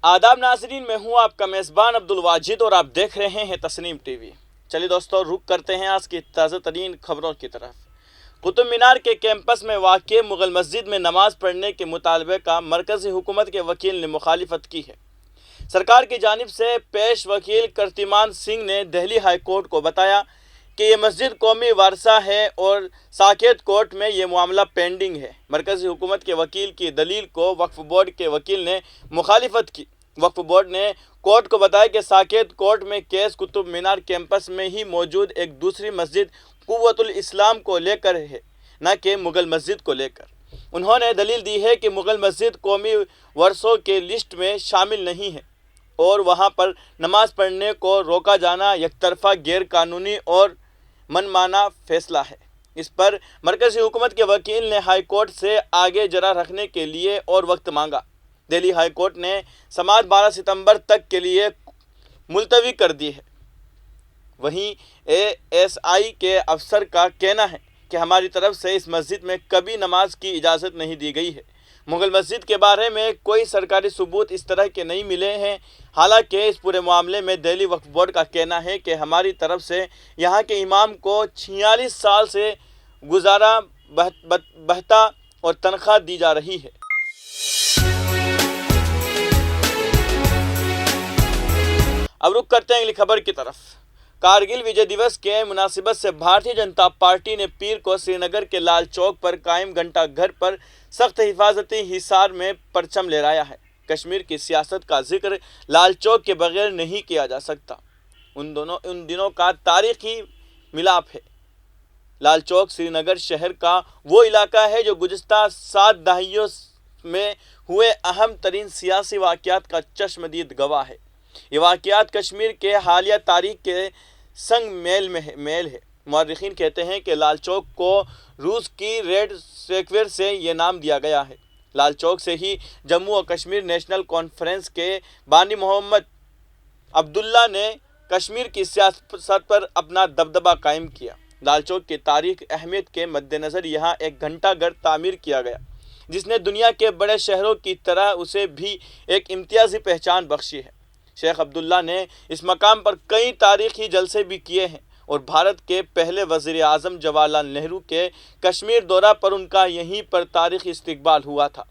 आदाब नाज़रीन, मैं हूं आपका मेज़बान अब्दुल वाजिद और आप देख रहे हैं तस्नीम टीवी। चलिए दोस्तों, रुक करते हैं आज की ताज़ा तरीन खबरों की तरफ। कुतुब मीनार के कैंपस में वाक़ मुग़ल मस्जिद में नमाज़ पढ़ने के मुतालबे का मरकज़ी हुकूमत के वकील ने मुखालिफत की है। सरकार की जानिब से पेश वकील कीर्तिमान सिंह ने दिल्ली हाई कोर्ट को बताया कि ये मस्जिद कौमी वारसा है और साकेत कोर्ट में ये मामला पेंडिंग है। मरकज़ी हुकूमत के वकील की दलील को वक्फ बोर्ड के वकील ने मुखालिफत की। वक्फ बोर्ड ने कोर्ट को बताया कि साकेत कोर्ट में केस कुतुब मीनार कैंपस में ही मौजूद एक दूसरी मस्जिद कुव्वतुल इस्लाम को लेकर है, न कि मुग़ल मस्जिद को लेकर। उन्होंने दलील दी है कि मुग़ल मस्जिद कौमी वर्सों के लिस्ट में शामिल नहीं है और वहाँ पर नमाज पढ़ने को रोका जाना यकतरफा गैर कानूनी और मनमाना फैसला है। इस पर मरकज़ी हुकूमत के वकील ने हाई कोर्ट से आगे जरा रखने के लिए और वक्त मांगा। दिल्ली हाई कोर्ट ने समाअत 12 सितंबर तक के लिए मुलतवी कर दी है। वहीं ASI के अफसर का कहना है कि हमारी तरफ से इस मस्जिद में कभी नमाज की इजाज़त नहीं दी गई है। मुग़ल मस्जिद के बारे में कोई सरकारी सबूत इस तरह के नहीं मिले हैं। हालांकि इस पूरे मामले में दिल्ली वक्फ बोर्ड का कहना है कि हमारी तरफ से यहाँ के इमाम को 46 साल से गुजारा बहता और तनख्वाह दी जा रही है। अब रुक करते हैं अगली खबर की तरफ। कारगिल विजय दिवस के मुनासिबत से भारतीय जनता पार्टी ने पीर को श्रीनगर के लाल चौक पर कायम घंटा घर पर सख्त हिफाजती हिसार में परचम लहराया है। कश्मीर की सियासत का जिक्र लाल चौक के बगैर नहीं किया जा सकता। उन दिनों का तारीखी मिलाप है। लाल चौक श्रीनगर शहर का वो इलाका है जो गुज़िश्ता 7 दहाइयों में हुए अहम तरीन सियासी वाक़यात का चश्मदीद गवाह है। ये वाक़यात कश्मीर के हालिया तारीख के संग मेल है। मुअर्रिखीन कहते हैं कि लाल चौक को रूस की रेड स्क्वेयर से ये नाम दिया गया है। लाल चौक से ही जम्मू और कश्मीर नेशनल कॉन्फ्रेंस के बानी मोहम्मद अब्दुल्ला ने कश्मीर की सियासत पर अपना दबदबा कायम किया। लाल चौक की तारीख अहमियत के मद्देनज़र यहाँ एक घंटाघर तामीर किया गया, जिसने दुनिया के बड़े शहरों की तरह उसे भी एक इम्तियाज़ी पहचान बख्शी है। शेख अब्दुल्ला ने इस मकाम पर कई तारीखी जलसे भी किए हैं और भारत के पहले वज़ीर आज़म जवाहरलाल नेहरू के कश्मीर दौरा पर उनका यहीं पर तारीखी इस्तकबाल हुआ था।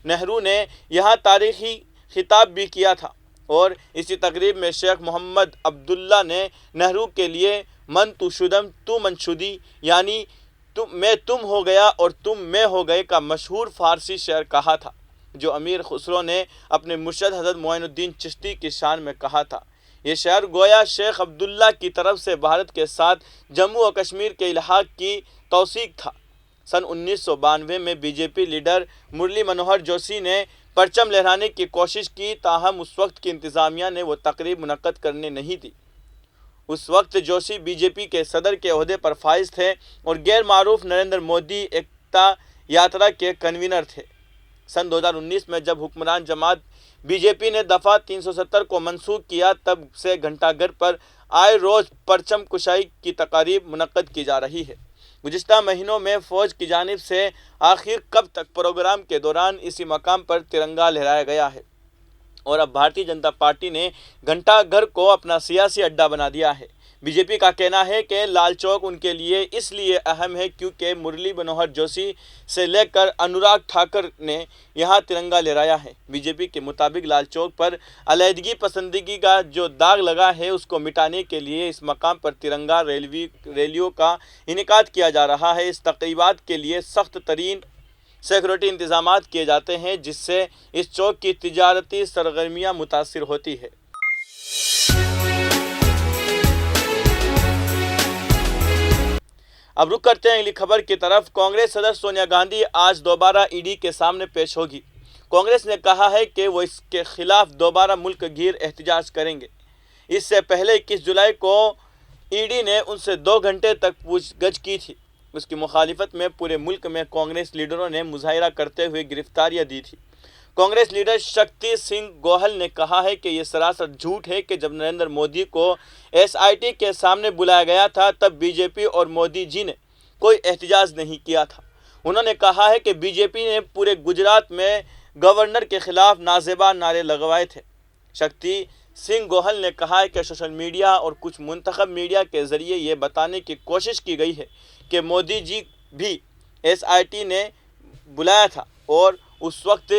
नेहरू ने यहाँ तारीखी खिताब भी किया था और इसी तकरीब में शेख मोहम्मद अब्दुल्ला ने नेहरू के लिए मन तू शुदम तू मनशुदी, यानी मैं तुम हो गया और तुम मैं हो गए का मशहूर फ़ारसी शेर कहा था, जो अमीर खुसरो ने अपने मुर्शद हज़रत मोइनुद्दीन चिश्ती की शान में कहा था। ये शेर गोया शेख अब्दुल्ला की तरफ से भारत के साथ जम्मू और कश्मीर के इल्हाक़ की तौसीक था। सन 1992 में बीजेपी लीडर मुरली मनोहर जोशी ने परचम लहराने की कोशिश की, ताहम उस वक्त की इंतज़ामिया ने वो तकरीब मुनक्कद करने नहीं दी। उस वक्त जोशी बीजेपी के सदर के ओहदे पर फाइज थे और गैर मारूफ नरेंद्र मोदी एकता यात्रा के कन्वीनर थे। सन 2019 में जब हुक्मरान जमात बीजेपी ने दफ़ा 370 को मनसूख किया, तब से घंटाघर पर आए रोज़ परचम कुशाई की तकारीब मुनक्कद की जा रही है। गुज़िश्ता महीनों में फ़ौज की जानिब से आखिर कब तक प्रोग्राम के दौरान इसी मकाम पर तिरंगा लहराया गया है और अब भारतीय जनता पार्टी ने घंटाघर को अपना सियासी अड्डा बना दिया है। बीजेपी का कहना है कि लाल चौक उनके लिए इसलिए अहम है क्योंकि मुरली मनोहर जोशी से लेकर अनुराग ठाकुर ने यहाँ तिरंगा लहराया है। बीजेपी के मुताबिक लाल चौक पर अलहदगी पसंदगी का जो दाग लगा है, उसको मिटाने के लिए इस मकाम पर तिरंगा रैलियों का इनेकाद किया जा रहा है। इस तक़रीबात के लिए सख्त तरीन सिक्योरिटी इंतज़ामात किए जाते हैं, जिससे इस चौक की तिजारती सरगर्मियाँ मुतासिर होती है। अब रुक करते हैं अगली खबर की तरफ। कांग्रेस सदस्य सोनिया गांधी आज दोबारा ईडी के सामने पेश होगी। कांग्रेस ने कहा है कि वो इसके खिलाफ दोबारा मुल्क गिर एहतजाज करेंगे। इससे पहले 21 जुलाई को ईडी ने उनसे 2 घंटे तक पूछगछ की थी। उसकी मुखालिफत में पूरे मुल्क में कांग्रेस लीडरों ने मुजाहिरा करते हुए गिरफ्तारियां दी थी। कांग्रेस लीडर शक्ति सिंह गोहल ने कहा है कि ये सरासर झूठ है कि जब नरेंद्र मोदी को SIT के सामने बुलाया गया था, तब बीजेपी और मोदी जी ने कोई एहतजाज नहीं किया था। उन्होंने कहा है कि बीजेपी ने पूरे गुजरात में गवर्नर के खिलाफ नाजेबा नारे लगवाए थे। शक्ति सिंह गोहल ने कहा है कि सोशल मीडिया और कुछ मुंतखब मीडिया के ज़रिए ये बताने की कोशिश की गई है कि मोदी जी भी एसआईटी ने बुलाया था और उस वक्त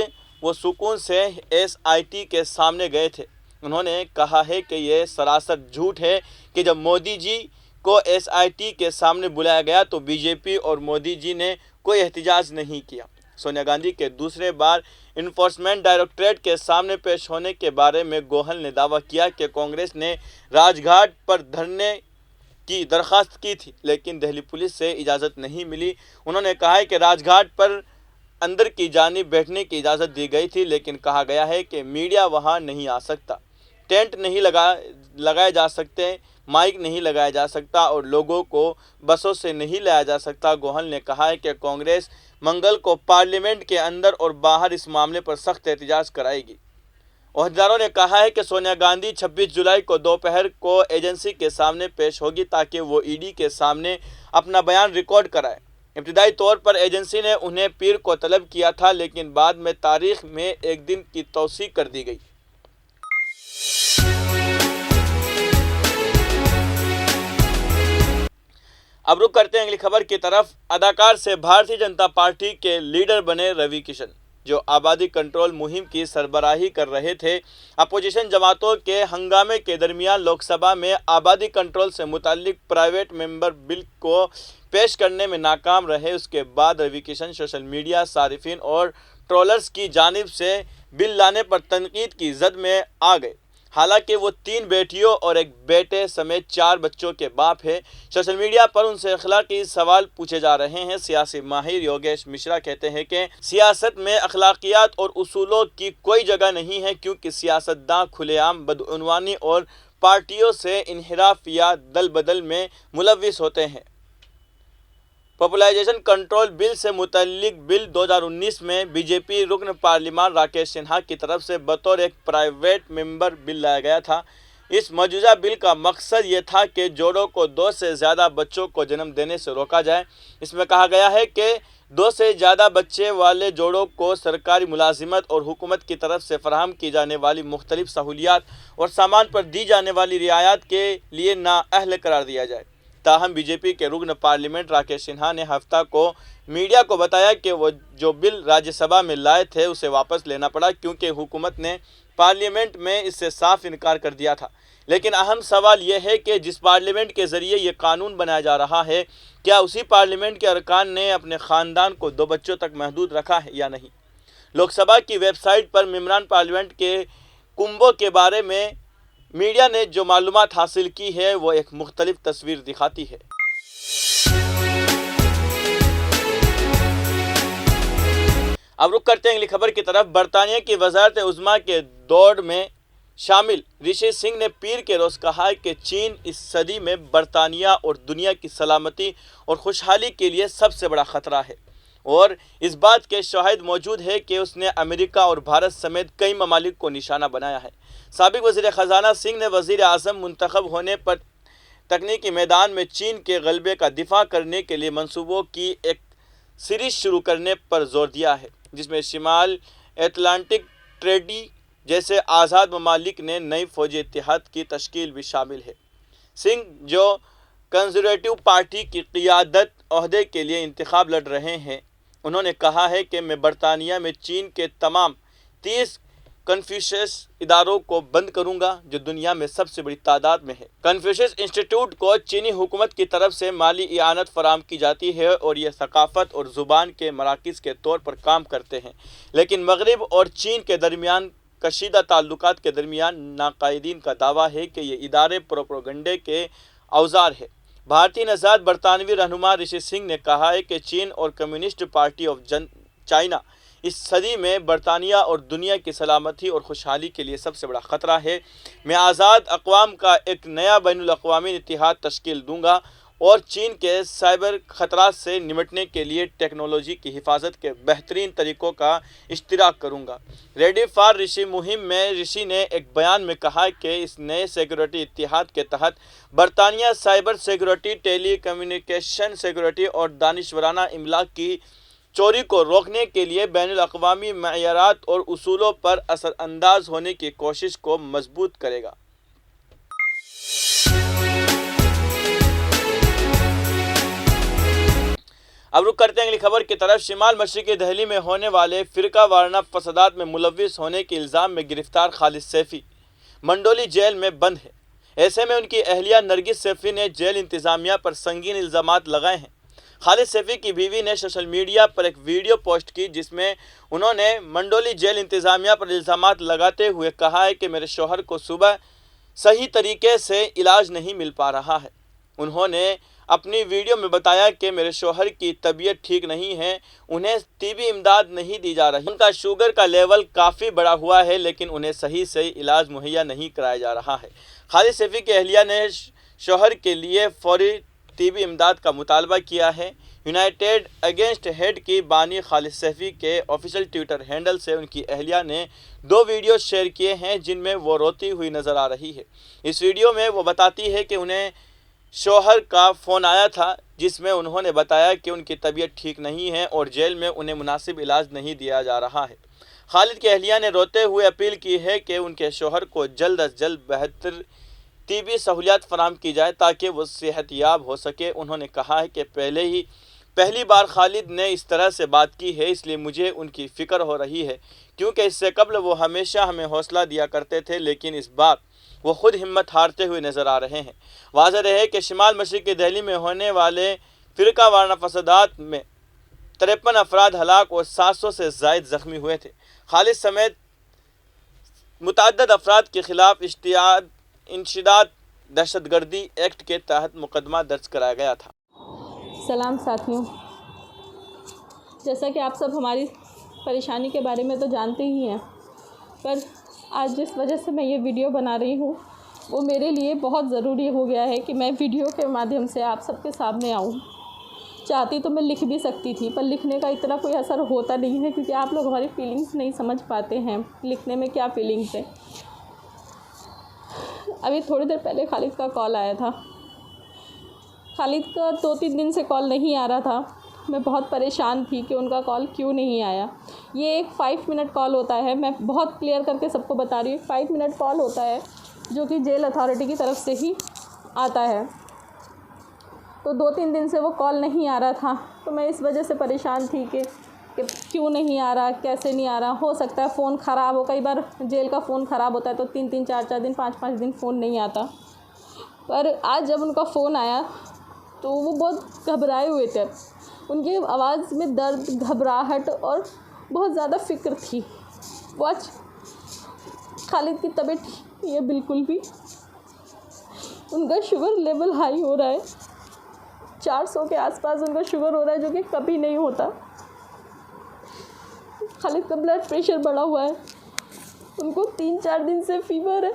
वो सुकून से एसआईटी के सामने गए थे। उन्होंने कहा है कि ये सरासर झूठ है कि जब मोदी जी को एसआईटी के सामने बुलाया गया तो बीजेपी और मोदी जी ने कोई एहतजाज नहीं किया। सोनिया गांधी के दूसरे बार इन्फोर्समेंट डायरेक्टरेट के सामने पेश होने के बारे में गोहल ने दावा किया कि कांग्रेस ने राजघाट पर धरने की दरख्वास्त की थी, लेकिन दिल्ली पुलिस से इजाज़त नहीं मिली। उन्होंने कहा है कि राजघाट पर अंदर की जानिब बैठने की इजाज़त दी गई थी, लेकिन कहा गया है कि मीडिया वहां नहीं आ सकता, टेंट नहीं लगाए जा सकते, माइक नहीं लगाया जा सकता और लोगों को बसों से नहीं लाया जा सकता। गोहल ने कहा है कि कांग्रेस मंगल को पार्लियामेंट के अंदर और बाहर इस मामले पर सख्त एहतजाज कराएगी। ओहदेदारों ने कहा है कि सोनिया गांधी 26 जुलाई को दोपहर को एजेंसी के सामने पेश होगी ताकि वो ईडी के सामने अपना बयान रिकॉर्ड कराए। इब्तिदाई तौर पर एजेंसी ने उन्हें पीर को तलब किया था, लेकिन बाद में तारीख में एक दिन की तौसीह कर दी गई। अब रुक करते हैं अगली खबर की तरफ। अदाकार से भारतीय जनता पार्टी के लीडर बने रवि किशन, जो आबादी कंट्रोल मुहिम की सरबराही कर रहे थे। अपोजिशन जमातों के हंगामे के दरमियान लोकसभा में आबादी कंट्रोल से मुताल्लिक प्राइवेट मेंबर बिल को पेश करने में नाकाम रहे। उसके बाद रवि किशन सोशल मीडिया सारिफिन और ट्रोलर्स की जानिब से बिल लाने पर तनकीद की जद में आ गए। हालांकि वो 3 बेटियों और एक बेटे समेत 4 बच्चों के बाप हैं। सोशल मीडिया पर उनसे अखलाकी सवाल पूछे जा रहे हैं। सियासी माहिर योगेश मिश्रा कहते हैं कि सियासत में अखलाकियात और उसूलों की कोई जगह नहीं है, क्योंकि सियासतदान खुलेआम बदउनवानी और पार्टियों से इन्हिराफ या दल बदल में मुलविस होते हैं। पॉपुलराइजेशन कंट्रोल बिल से मुतल्लिक बिल 2019 में बीजेपी रुकन पार्लिमान राकेश सिन्हा की तरफ से बतौर एक प्राइवेट मेंबर बिल लाया गया था। इस मौजूदा बिल का मकसद ये था कि जोड़ों को 2 से ज़्यादा बच्चों को जन्म देने से रोका जाए। इसमें कहा गया है कि 2 से ज़्यादा बच्चे वाले जोड़ों को सरकारी मुलाजिमत और हुकूमत की तरफ से फराहम की जाने वाली मुख्तलिफ सहूलियात और सामान पर दी जाने वाली रियायत के लिए नाअहल करार दिया जाए। ताहम बीजेपी के रुकन पार्लियामेंट राकेश सिन्हा ने हफ्ता को मीडिया को बताया कि वो जो बिल राज्यसभा में लाए थे उसे वापस लेना पड़ा, क्योंकि हुकूमत ने पार्लियामेंट में इससे साफ इनकार कर दिया था। लेकिन अहम सवाल यह है कि जिस पार्लियामेंट के ज़रिए ये कानून बनाया जा रहा है, क्या उसी पार्लियामेंट के अरकान ने अपने ख़ानदान को 2 बच्चों तक महदूद रखा है या नहीं। लोकसभा की वेबसाइट पर मेंबरान पार्लियामेंट के कुंबों के बारे में मीडिया ने जो मालूमात हासिल की है वो एक मुख्तलिफ तस्वीर दिखाती है। अब रुक करते हैं अगली खबर की तरफ। बरतानिया की वज़ारत उज़्मा के दौड़ में शामिल ऋषि सिंह ने पीर के रोज़ कहा कि चीन इस सदी में बरतानिया और दुनिया की सलामती और खुशहाली के लिए सबसे बड़ा ख़तरा है, और इस बात के शवाहिद मौजूद है कि उसने अमेरिका और भारत समेत कई ममालिक को निशाना बनाया है। साबिक वज़ीर ख़जाना सिंह ने वज़ीर आज़म मुंतखब होने पर तकनीकी मैदान में चीन के गलबे का दिफा करने के लिए मंसूबों की एक सीरीज़ शुरू करने पर जोर दिया है, जिसमें शिमाल एटलांटिक ट्रेडी जैसे आज़ाद ममालिक ने नई फ़ौजी इत्तेहाद की तश्कील भी शामिल है। सिंह, जो कंजर्वेटिव पार्टी की क़ियादत ओहदे के लिए इंतखाब लड़ रहे हैं, उन्होंने कहा है कि मैं बरतानिया में चीन के तमाम 30 कन्फ्यूशियस इदारों को बंद करूंगा जो दुनिया में सबसे बड़ी तादाद में है। कन्फ्यूशियस इंस्टीट्यूट को चीनी हुकूमत की तरफ से माली इआनत फराम की जाती है और ये सकाफ़त और ज़ुबान के मराकिज़ के तौर पर काम करते हैं, लेकिन मगरिब और चीन के दरमियान कशीदा ताल्लुकात के दरमियान नाकायदीन का दावा है कि ये इदारे प्रोपेगेंडे के औजार है। भारतीय नज़ाद बरतानवी रहनुमा ऋषि सिंह ने कहा है कि चीन और कम्युनिस्ट पार्टी ऑफ चाइना इस सदी में बरतानिया और दुनिया की सलामती और खुशहाली के लिए सबसे बड़ा ख़तरा है। मैं आज़ाद अक़वाम का एक नया बैनुल अक़वामी इत्तेहाद तश्कील दूंगा और चीन के साइबर ख़तरात से निमटने के लिए टेक्नोलॉजी की हिफाजत के बेहतरीन तरीक़ों का इश्तिराक करूंगा। रेडी फॉर ऋषि मुहिम में ऋषि ने एक बयान में कहा कि इस नए सिक्योरिटी इत्तेहाद के तहत बरतानिया cyber security, telecommunication security और दानिशवराना इमलाक की چوری کو روکنے کے لیے بین الاقوامی معیارات اور اصولوں پر اثر انداز ہونے کی کوشش کو مضبوط کرے گا۔ اب رخ کرتے ہیں اگلی خبر کی طرف۔ شمال مشرقی دہلی میں ہونے والے فرقہ وارانہ فسادات میں ملوث ہونے کے الزام میں گرفتار خالد سیفی منڈولی جیل میں بند ہے۔ ایسے میں ان کی اہلیہ نرگس سیفی نے جیل انتظامیہ پر سنگین الزامات لگائے ہیں۔ خالد سیفی کی بیوی نے سوشل میڈیا پر ایک ویڈیو پوسٹ کی جس میں انہوں نے منڈولی جیل انتظامیہ پر الزامات لگاتے ہوئے کہا ہے کہ میرے شوہر کو صبح صحیح طریقے سے علاج نہیں مل پا رہا ہے۔ انہوں نے اپنی ویڈیو میں بتایا کہ میرے شوہر کی طبیعت ٹھیک نہیں ہے، انہیں طبی امداد نہیں دی جا رہی، ان کا شوگر کا لیول کافی بڑا ہوا ہے لیکن انہیں صحیح علاج مہیا نہیں کرایا جا رہا ہے۔ خالد سیفی کی اہلیہ نے شوہر کے لیے فوری طبی امداد کا مطالبہ کیا ہے۔ یونائٹڈ اگینسٹ ہیٹ کی بانی خالد سیفی کے آفیشیل ٹویٹر ہینڈل سے ان کی اہلیہ نے 2 ویڈیوز شیئر کیے ہیں جن میں وہ روتی ہوئی نظر آ رہی ہے۔ اس ویڈیو میں وہ بتاتی ہے کہ انہیں شوہر کا فون آیا تھا جس میں انہوں نے بتایا کہ ان کی طبیعت ٹھیک نہیں ہے اور جیل میں انہیں مناسب علاج نہیں دیا جا رہا ہے۔ خالد کی اہلیہ نے روتے ہوئے اپیل کی ہے کہ ان کے شوہر کو جلد از جلد بہتر طبی سہولیات فراہم کی جائے تاکہ وہ صحت یاب ہو سکے۔ انہوں نے کہا ہے کہ پہلی بار خالد نے اس طرح سے بات کی ہے، اس لیے مجھے ان کی فکر ہو رہی ہے کیونکہ اس سے قبل وہ ہمیشہ ہمیں حوصلہ دیا کرتے تھے لیکن اس بار وہ خود ہمت ہارتے ہوئے نظر آ رہے ہیں۔ واضح رہے کہ شمال مشرقی دہلی میں ہونے والے فرقہ وارانہ فسادات میں 53 افراد ہلاک اور 700 سے زائد زخمی ہوئے تھے۔ خالد سمیت متعدد افراد کے خلاف انشداد دہشت گردی ایکٹ کے تحت مقدمہ درج کرایا گیا تھا۔ سلام ساتھیوں، جیسا کہ آپ سب ہماری پریشانی کے بارے میں تو جانتے ہی ہیں، پر آج جس وجہ سے میں یہ ویڈیو بنا رہی ہوں وہ میرے لیے بہت ضروری ہو گیا ہے کہ میں ویڈیو کے مادھیم سے آپ سب کے سامنے آؤں۔ چاہتی تو میں لکھ بھی سکتی تھی پر لکھنے کا اتنا کوئی اثر ہوتا نہیں ہے کیونکہ آپ لوگ ہماری فیلنگز نہیں سمجھ پاتے ہیں، لکھنے میں کیا فیلنگز ہیں۔ ابھی تھوڑی دیر پہلے خالد کا کال آیا تھا۔ خالد کا 2-3 دن سے کال نہیں آ رہا تھا۔ میں بہت پریشان تھی کہ ان کا کال کیوں نہیں آیا۔ یہ ایک 5 منٹ کال ہوتا ہے، میں بہت کلیئر کر کے سب کو بتا رہی ہوں، 5 منٹ کال ہوتا ہے جو کہ جیل اتھارٹی کی طرف سے ہی آتا ہے۔ تو 2-3 دن سے وہ کال نہیں آ رہا تھا تو میں اس وجہ سے پریشان تھی کہ کیوں نہیں آ رہا، کیسے نہیں آ رہا۔ ہو سکتا ہے فون خراب ہو، کئی بار جیل کا فون خراب ہوتا ہے تو 3-3 4-4 دن 5-5 دن فون نہیں آتا۔ پر آج جب ان کا فون آیا تو وہ بہت گھبرائے ہوئے تھے، ان کی آواز میں درد، گھبراہٹ اور بہت زیادہ فکر تھی۔ وہ آج خالد کی طبیعت یہ بالکل بھی، ان کا شوگر لیول ہائی ہو رہا ہے، 400 کے آس پاس ان کا شوگر ہو رہا ہے جو کہ کبھی نہیں ہوتا۔ خالد کا بلڈ پریشر بڑھا ہوا ہے، ان کو 3-4 دن سے فیور ہے،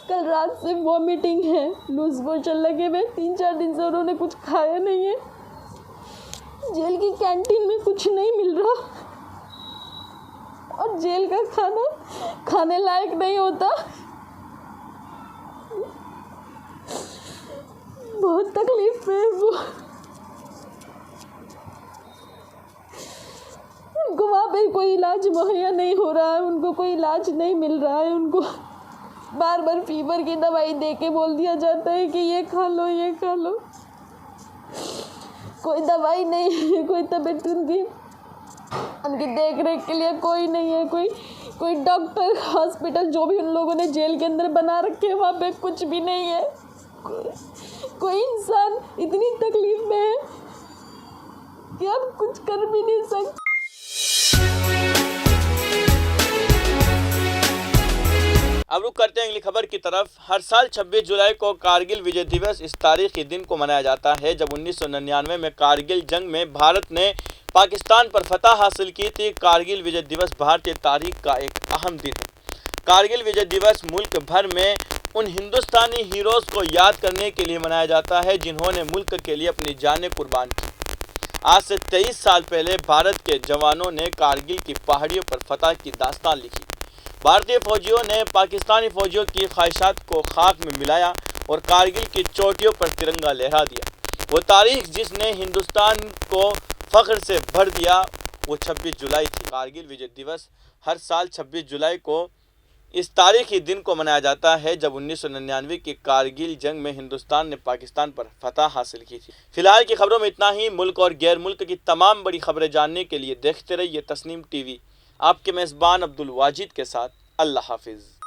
کل رات سے وامٹنگ ہے، لوز موشن لگے ہوئے، 3-4 دن سے انہوں نے کچھ کھایا نہیں ہے۔ جیل کی کینٹین میں کچھ نہیں مل رہا اور جیل کا کھانا کھانے لائق نہیں ہوتا۔ بہت تکلیف میں وہ، ان کو وہاں پہ کوئی علاج مہیا نہیں ہو رہا ہے، ان کو کوئی علاج نہیں مل رہا ہے، ان کو بار بار فیور کی دوائی دے کے بول دیا جاتا ہے کہ یہ کھا لو، یہ کھا لو، کوئی دوائی نہیں ہے، کوئی طبیعت ان کی دیکھ ریکھ کے لیے کوئی نہیں ہے، کوئی ڈاکٹر، ہاسپٹل جو بھی ان لوگوں نے جیل کے اندر بنا رکھے وہاں پہ کچھ بھی نہیں ہے۔ کوئی انسان اتنی تکلیف میں ہے کہ آپ کچھ کر بھی نہیں سکتے۔ اب رخ کرتے ہیں اگلی خبر کی طرف۔ ہر سال 26 جولائی کو کارگل وجے دیوس اس تاریخی دن کو منایا جاتا ہے جب 1999 میں کارگل جنگ میں بھارت نے پاکستان پر فتح حاصل کی تھی۔ کارگل وجے دیوس بھارتی تاریخ کا ایک اہم دن ہے۔ کارگل وجے دیوس ملک بھر میں ان ہندوستانی ہیروز کو یاد کرنے کے لیے منایا جاتا ہے جنہوں نے ملک کے لیے اپنی جانیں قربان کی۔ آج سے 23 سال پہلے بھارت کے جوانوں نے کارگل کی پہاڑیوں پر فتح کی داستان لکھی۔ بھارتی فوجیوں نے پاکستانی فوجیوں کی خواہشات کو خاک میں ملایا اور کارگل کی چوٹیوں پر ترنگا لہرا دیا۔ وہ تاریخ جس نے ہندوستان کو فخر سے بھر دیا وہ 26 جولائی تھی۔ کارگل وجے دیوس ہر سال 26 جولائی کو اس تاریخی دن کو منایا جاتا ہے جب 1999 کی کارگل جنگ میں ہندوستان نے پاکستان پر فتح حاصل کی تھی۔ فی الحال کی خبروں میں اتنا ہی۔ ملک اور غیر ملک کی تمام بڑی خبریں جاننے کے لیے دیکھتے رہیے تسنیم ٹی وی۔ آپ کے میزبان عبدالواجد کے ساتھ۔ اللہ حافظ۔